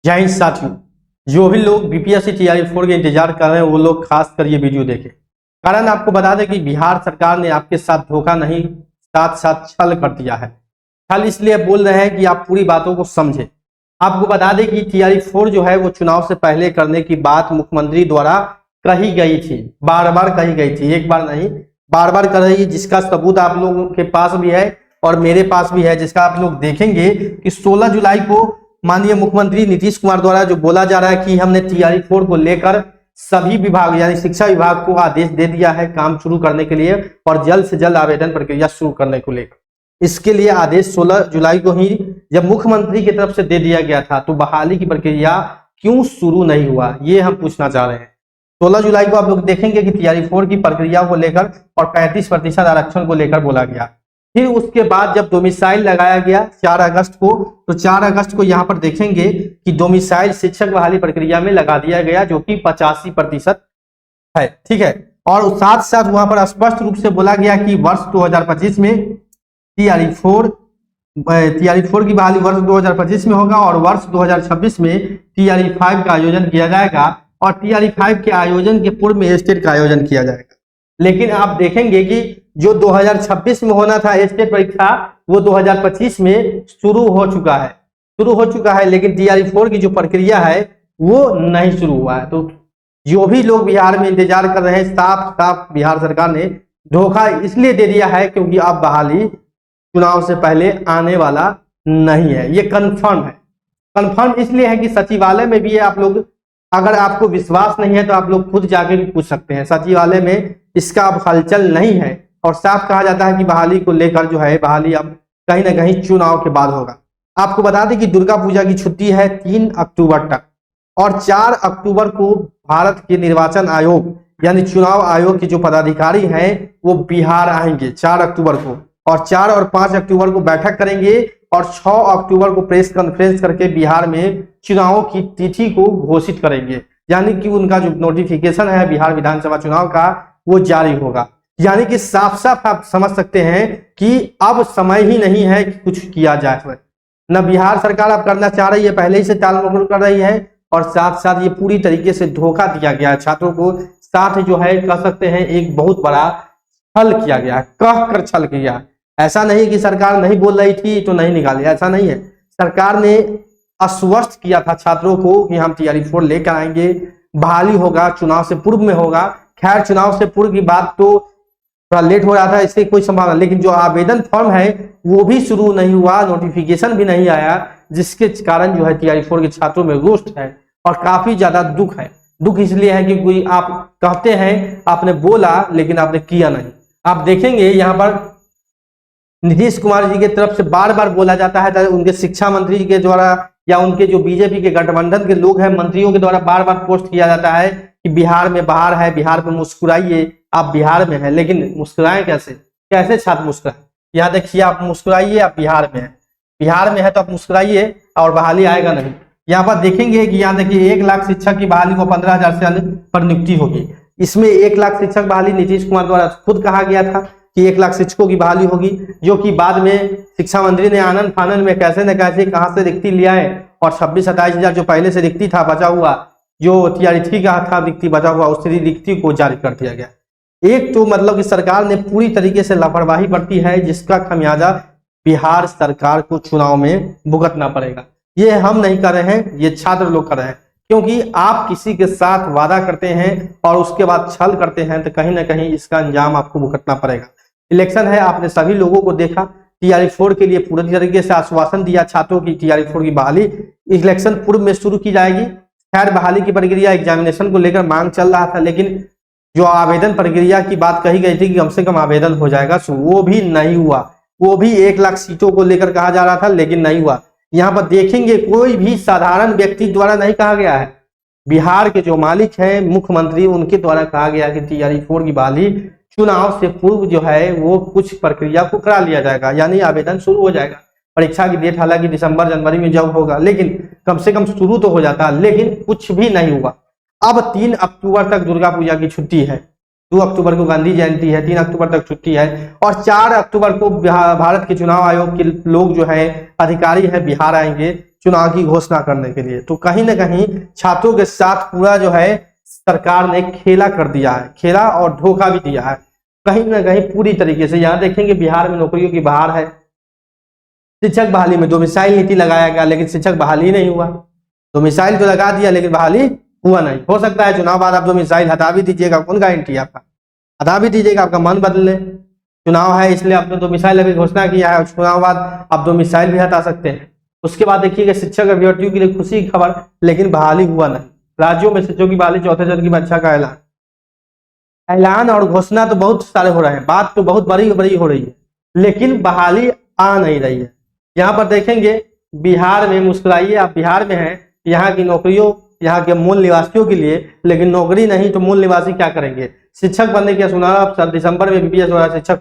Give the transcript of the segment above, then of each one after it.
जय हिंद साथियों। जो भी लोग बीपीएससी टीआरई 4 के इंतजार कर रहे हैं वो लोग खास कर ये वीडियो देखें। कारण आपको बता दें कि बिहार सरकार ने आपके साथ धोखा नहीं, साथ साथ छल कर दिया है। छल इसलिए बोल रहे हैं कि आप पूरी बातों को समझें। आपको बता दें कि टीआरई 4 जो है वो चुनाव से पहले करने की बात मुख्यमंत्री द्वारा कही गई थी, बार बार कही गई थी, एक बार नहीं बार बार कर रही है, जिसका सबूत आप लोगों के पास भी है और मेरे पास भी है, जिसका आप लोग देखेंगे कि 16 जुलाई को माननीय मुख्यमंत्री नीतीश कुमार द्वारा जो बोला जा रहा है कि हमने टीआरई 4 को लेकर सभी विभाग यानी शिक्षा विभाग को आदेश दे दिया है काम शुरू करने के लिए और जल्द से जल्द आवेदन प्रक्रिया शुरू करने को लेकर। इसके लिए आदेश 16 जुलाई को ही जब मुख्यमंत्री की तरफ से दे दिया गया था तो बहाली की प्रक्रिया क्यों शुरू नहीं हुआ, ये हम पूछना चाह रहे हैं। 16 जुलाई को आप लोग देखेंगे कि टीआरई 4 की प्रक्रिया को लेकर और 35% आरक्षण को लेकर बोला गया। फिर उसके बाद जब डोमिसाइल लगाया गया 4 अगस्त को, तो 4 अगस्त को यहाँ पर देखेंगे कि डोमिसाइल शिक्षक बहाली प्रक्रिया में लगा दिया गया जो कि 85% है, ठीक है। और साथ साथ वहां पर स्पष्ट रूप से बोला गया कि वर्ष 2025 में टीआरई 4 की बहाली वर्ष 2025 में होगा और वर्ष 2026 में टीआरई 5 का आयोजन किया जाएगा और टीआरई 5 के आयोजन के पूर्व में स्टेट का आयोजन किया जाएगा। लेकिन आप देखेंगे कि जो 2026 में होना था स्टेट परीक्षा वो 2025 में शुरू हो चुका है, लेकिन टीआरई 4 की जो प्रक्रिया है वो नहीं शुरू हुआ है। तो जो भी लोग बिहार में इंतजार कर रहे हैं, साफ साफ बिहार सरकार ने धोखा इसलिए दे दिया है क्योंकि अब बहाली चुनाव से पहले आने वाला नहीं है, ये कंफर्म है। कंफर्म इसलिए है कि सचिवालय में भी आप लोग, अगर आपको विश्वास नहीं है तो आप लोग खुद जाके भी पूछ सकते हैं, सचिवालय में इसका अब हलचल नहीं है और साफ कहा जाता है कि बहाली को लेकर जो है बहाली अब कहीं ना कहीं चुनाव के बाद होगा। आपको बता दें कि दुर्गा पूजा की छुट्टी है 3 अक्टूबर तक और 4 अक्टूबर को भारत के निर्वाचन आयोग यानी चुनाव आयोग के जो पदाधिकारी हैं वो बिहार आएंगे 4 अक्टूबर को और 4 और 5 अक्टूबर को बैठक करेंगे और 6 अक्टूबर को प्रेस कॉन्फ्रेंस करके बिहार में चुनावों की तिथि को घोषित करेंगे। यानी कि उनका जो नोटिफिकेशन है बिहार विधानसभा चुनाव का वो जारी होगा। यानी कि साफ साफ आप समझ सकते हैं कि अब समय ही नहीं है कि कुछ किया जाए। न बिहार सरकार अब करना चाह रही है, पहले ही से टाल मटोल कर रही है और साथ साथ ये पूरी तरीके से धोखा दिया गया है छात्रों को। साथ जो है कह सकते हैं एक बहुत बड़ा छल किया गया, कह कर छल किया। ऐसा नहीं कि सरकार नहीं बोल रही थी तो नहीं निकाली, ऐसा नहीं है। सरकार ने आश्वस्त किया था छात्रों को कि हम टीआरई 4 लेकर आएंगे, बहाली होगा, चुनाव से पूर्व में होगा। खैर चुनाव से पूर्व की बात तो थोड़ा लेट हो रहा था, इससे कोई संभावना, लेकिन जो आवेदन फॉर्म है वो भी शुरू नहीं हुआ, नोटिफिकेशन भी नहीं आया, जिसके कारण जो है टीआरई 4 के छात्रों में रोष है और काफी ज्यादा दुख है। दुख इसलिए है कि कोई आप कहते हैं आपने बोला लेकिन आपने किया नहीं। आप देखेंगे यहाँ पर नीतीश कुमार जी की तरफ से बार बार बोला जाता है, उनके शिक्षा मंत्री के द्वारा या उनके जो बीजेपी के गठबंधन के लोग हैं मंत्रियों के द्वारा बार बार पोस्ट किया जाता है कि बिहार में बाहर है, बिहार में मुस्कुराइए, आप बिहार में हैं। लेकिन मुस्कुराएं कैसे, कैसे छात्र मुस्कुराए? यहाँ देखिए आप मुस्कुराइए, आप बिहार में हैं, बिहार में है तो आप मुस्कुराइए और बहाली आएगा नहीं। यहाँ पर देखेंगे कि यहाँ देखिए 1 लाख शिक्षक की बहाली को 15,000 से पर नियुक्ति होगी। इसमें 1 लाख शिक्षक बहाली नीतीश कुमार द्वारा खुद कहा गया था कि 1 लाख शिक्षकों की बहाली होगी, जो कि बाद में शिक्षा मंत्री ने आनंद फानन में कैसे न कैसे कहां से रिक्ति लिया है और 26-27 हजार जो पहले से रिक्ति था बचा हुआ, जो टीआरई 3 का था रिक्ति बचा हुआ, उस रिक्ति को जारी कर दिया गया। एक तो मतलब कि सरकार ने पूरी तरीके से लापरवाही बरती है, जिसका खमियाजा बिहार सरकार को चुनाव में भुगतना पड़ेगा। ये हम नहीं कर रहे हैं, ये छात्र लोग कर रहे हैं, क्योंकि आप किसी के साथ वादा करते हैं और उसके बाद छल करते हैं तो कहीं ना कहीं इसका अंजाम आपको भुगतना पड़ेगा। इलेक्शन है, आपने सभी लोगों को देखा, टीआरई 4 के लिए पूरी तरीके से आश्वासन दिया छात्रों की टीआरई 4 की बहाली इलेक्शन पूर्व में शुरू की जाएगी। खैर बहाली की प्रक्रिया एग्जामिनेशन को लेकर मांग चल रहा था, लेकिन जो आवेदन प्रक्रिया की बात कही गई थी कि कम से कम आवेदन हो जाएगा, वो भी नहीं हुआ। वो भी 1 लाख सीटों को लेकर कहा जा रहा था लेकिन नहीं हुआ। यहाँ पर देखेंगे कोई भी साधारण व्यक्ति द्वारा नहीं कहा गया है, बिहार के जो मालिक हैं मुख्यमंत्री उनके द्वारा कहा गया कि टीआरई 4 की बहाली चुनाव से पूर्व जो है वो कुछ प्रक्रिया को करा लिया जाएगा, यानी आवेदन शुरू हो जाएगा। परीक्षा की डेट हालांकि दिसंबर जनवरी में जब होगा, लेकिन कम से कम शुरू तो हो जाता, लेकिन कुछ भी नहीं हुआ। अब 3 अक्टूबर तक दुर्गा पूजा की छुट्टी है, 2 अक्टूबर को गांधी जयंती है, 3 अक्टूबर तक छुट्टी है और 4 अक्टूबर को भारत के चुनाव आयोग के लोग जो है अधिकारी है बिहार आएंगे चुनाव की घोषणा करने के लिए। तो कहीं ना कहीं छात्रों के साथ पूरा जो है सरकार ने खेला कर दिया है, खेला और धोखा भी दिया है कहीं ना कहीं पूरी तरीके से। यहाँ देखेंगे बिहार में नौकरियों की बहार है, शिक्षक बहाली में डोमिसाइल नीति लगाया गया लेकिन शिक्षक बहाली नहीं हुआ। डोमिसाइल तो लगा दिया लेकिन बहाली हुआ नहीं। हो सकता है चुनाव बाद आप डोमिसाइल हटा भी दीजिएगा, कौन गारंटी है आपका, हटा भी दीजिएगा, आपका मन बदले। चुनाव है इसलिए आपने डोमिसाइल अभी घोषणा किया है, चुनाव बाद आप डोमिसाइल भी हटा सकते हैं। उसके बाद देखिएगा शिक्षक अभ्यर्थियों के लिए खुशी की खबर, लेकिन बहाली हुआ नहीं। राज्यों में शिक्षकों की बहाली चौथे चरण की परीक्षा का ऐलान और घोषणा तो बहुत सारे हो रहे हैं, बात तो बहुत बड़ी बड़ी हो रही है, लेकिन बहाली आ नहीं रही है। यहाँ पर देखेंगे बिहार में, मुस्कुराइए आप बिहार में हैं, यहाँ की नौकरियों, यहाँ के मूल निवासियों के लिए, लेकिन नौकरी नहीं तो मूल निवासी क्या करेंगे। शिक्षक बनने के सुना दिसंबर में बीपीएस शिक्षक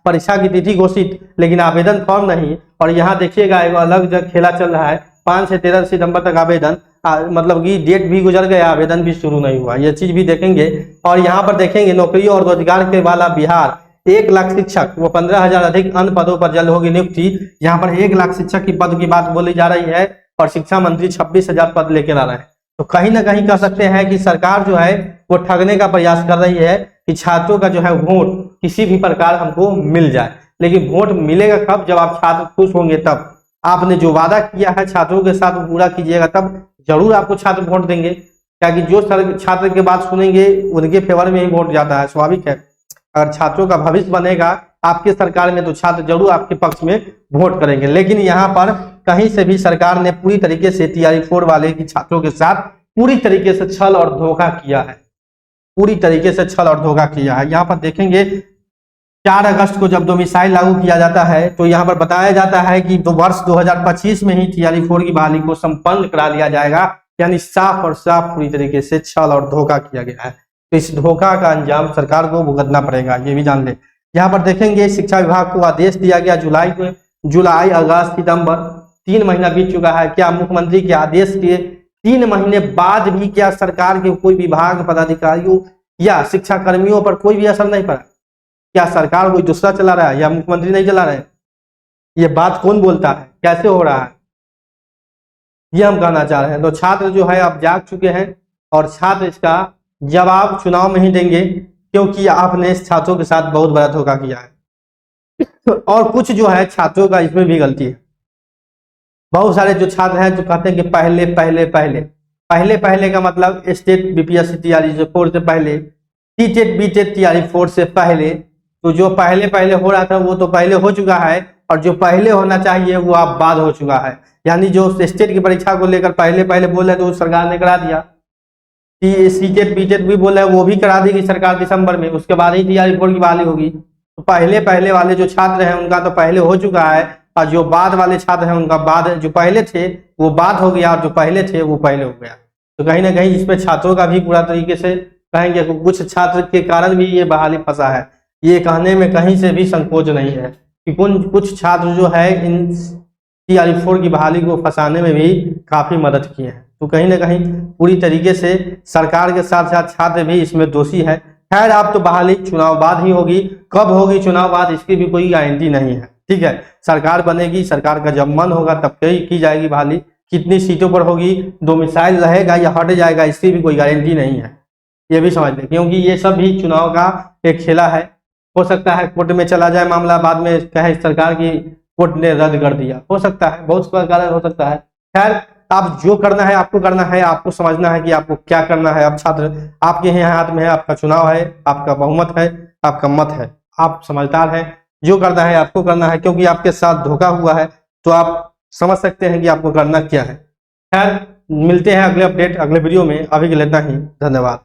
परीक्षा की तिथि घोषित, लेकिन आवेदन फॉर्म नहीं। और यहाँ देखिएगा एक अलग जगह खेला चल रहा है, 5 से 13 सितंबर तक आवेदन, मतलब कि डेट भी गुजर गया, आवेदन भी शुरू नहीं हुआ, ये चीज भी देखेंगे। और यहाँ पर देखेंगे नौकरी और रोजगार के वाला बिहार, 1 लाख शिक्षक वो 15,000 अधिक अन्य पदों पर जल्द होगी नियुक्ति। यहाँ पर 1 लाख शिक्षक की पद की बात बोली जा रही है और शिक्षा मंत्री 26,000 पद लेकर आ रहे हैं। तो कहीं ना कहीं कह सकते हैं कि सरकार जो है वो ठगने का प्रयास कर रही है कि छात्रों का जो है वोट किसी भी प्रकार हमको मिल जाए। लेकिन वोट मिलेगा कब, जब आप छात्र खुश होंगे तब। आपने जो वादा किया है छात्रों के साथ वो पूरा कीजिएगा, तब जरूर आपको छात्र वोट देंगे। क्या कि जो छात्र की बात सुनेंगे उनके फेवर में ही वोट जाता है, स्वाभाविक है। अगर छात्रों का भविष्य बनेगा आपके सरकार में तो छात्र जरूर आपके पक्ष में वोट करेंगे। लेकिन यहाँ पर कहीं से भी सरकार ने पूरी तरीके से TRE 4 वाले की छात्रों के साथ पूरी तरीके से छल और धोखा किया है, पूरी तरीके से छल और धोखा किया है। यहाँ पर देखेंगे 4 अगस्त को जब डोमिसाइल लागू किया जाता है तो यहाँ पर बताया जाता है कि वर्ष 2025 में ही TRE 4 की बहाली को संपन्न करा लिया जाएगा। यानी साफ और साफ पूरी तरीके से छल और धोखा किया गया है। तो इस धोखा का अंजाम सरकार को भुगतना पड़ेगा, ये भी जान ले। यहाँ पर देखेंगे शिक्षा विभाग को आदेश दिया गया जुलाई अगस्त सितंबर 3 महीना बीत चुका है। क्या मुख्यमंत्री के आदेश के 3 महीने बाद भी क्या सरकार के कोई विभाग पदाधिकारियों या शिक्षा कर्मियों पर कोई भी असर नहीं पड़ा? क्या सरकार कोई दूसरा चला रहा है या मुख्यमंत्री नहीं चला रहे? ये बात कौन बोलता है, कैसे हो रहा है, ये हम कहना चाह रहे हैं। तो छात्र जो है अब जाग चुके हैं और छात्र इसका जवाब चुनाव में ही देंगे, क्योंकि आपने छात्रों के साथ बहुत बड़ा धोखा किया है। और कुछ जो है छात्रों का इसमें भी गलती है। बहुत सारे जो छात्र हैं जो कहते हैं कि पहले पहले पहले पहले पहले का मतलब स्टेट बीपीएससी TRE 4 से पहले, टीटेट बीटेट TRE 4 से पहले। तो जो पहले पहले हो रहा था वो तो पहले हो चुका है, और जो पहले होना चाहिए वो अब बाद हो चुका है। यानी जो स्टेट की परीक्षा को लेकर पहले पहले बोले तो सरकार ने करा दिया, सीटेट बीटेट भी बोले वो भी करा देगी सरकार दिसंबर में, उसके बाद ही TRE 4 की बहाली होगी। तो पहले पहले वाले जो छात्र हैं उनका तो पहले हो चुका है, और जो बाद वाले छात्र हैं उनका बाद, जो पहले थे वो बाद हो गया और जो पहले थे वो पहले हो गया। तो कहीं ना कहीं इसमें छात्रों का भी पूरा तरीके से कहेंगे कुछ छात्र के कारण भी ये बहाली फंसा है। ये कहने में कहीं से भी संकोच नहीं है कि कुछ छात्र जो है इन TRE 4 की बहाली को फंसाने में भी काफी मदद की है। तो कहीं ना कहीं पूरी तरीके से सरकार के साथ साथ छात्र भी इसमें दोषी है। खैर आप तो बहाली चुनाव बाद ही होगी, कब होगी चुनाव बाद इसकी भी कोई गारंटी नहीं है। ठीक है, सरकार बनेगी, सरकार का जब मन होगा तब की जाएगी बहाली। कितनी सीटों पर होगी, डोमिसाइल रहेगा या हट जाएगा, इसकी भी कोई गारंटी नहीं है, ये भी समझ लें। क्योंकि ये सब भी चुनाव का एक खेला है। हो सकता है कोर्ट में चला जाए मामला, बाद में कहे सरकार की कोर्ट ने रद्द कर दिया, हो सकता है, बहुत प्रकार हो सकता है। खैर आप जो करना है आपको करना है, आपको समझना है कि आपको क्या करना है। अब छात्र आपके हाथ में है, आपका चुनाव है, आपका बहुमत है, आपका मत है, आप समझदार हैं, जो करना है आपको करना है। क्योंकि आपके साथ धोखा हुआ है तो आप समझ सकते हैं कि आपको करना क्या है। खैर मिलते हैं अगले अपडेट अगले वीडियो में, अभी के लिए इतना ही, धन्यवाद।